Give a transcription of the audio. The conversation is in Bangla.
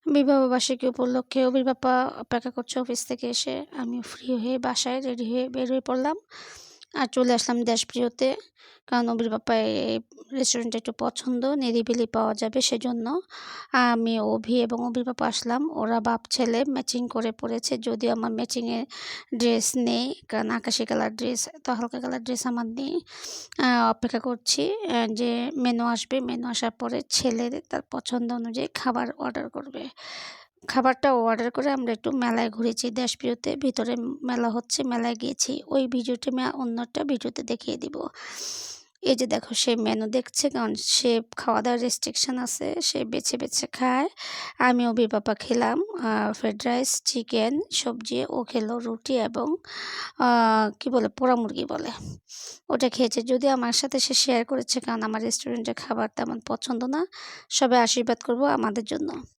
বিবাহবার্ষিকী উপলক্ষে অভিভাবক অপেক্ষা করছে অফিস থেকে এসে। আমিও ফ্রি হয়ে বাসায় রেডি হয়ে বের হয়ে পড়লাম। আর চলে আসলাম দেশপ্রিয়তে। কারণ অভির রেস্টুরেন্টটা একটু পছন্দ, নিরিবিলি পাওয়া যাবে সেজন্য। আমি এবং অভির পাপা আসলাম। ওরা বাপ ছেলে ম্যাচিং করে পড়েছে। যদিও আমার ম্যাচিংয়ের ড্রেস নেই। কারণ আকাশি কালার ড্রেস, এত হালকা কালার ড্রেস আমার নেই। অপেক্ষা করছি যে মেনু আসবে। মেনু আসার পরে ছেলে তার পছন্দ অনুযায়ী খাবার অর্ডার করবে। খাবারটা অর্ডার করে আমরা একটু মেলায় ঘুরেছি দেশপ্রিয়তে। ভিতরে মেলা হচ্ছে, মেলায় গিয়েছি। ওই ভিডিওটি আমি অন্য একটা ভিডিওতে দেখিয়ে দিব। এই যে দেখো সে মেনু দেখছে, কারণ সে খাওয়া-দাওয়ার রেস্ট্রিকশন আছে। সে বেছে, বেছে খায়। আমি অভির পাপা খেলাম ফ্রাইড রাইস, চিকেন, সবজি। ও খেলো রুটি এবং কি বলে পোড়া মুরগি বলে। ওটা খেয়েছে। যদিও আমার সাথে সে শেয়ার করেছে, কারণ আমার রেস্টুরেন্টের খাবার তেমন পছন্দ না। সবাই আশীর্বাদ করব আমাদের জন্য।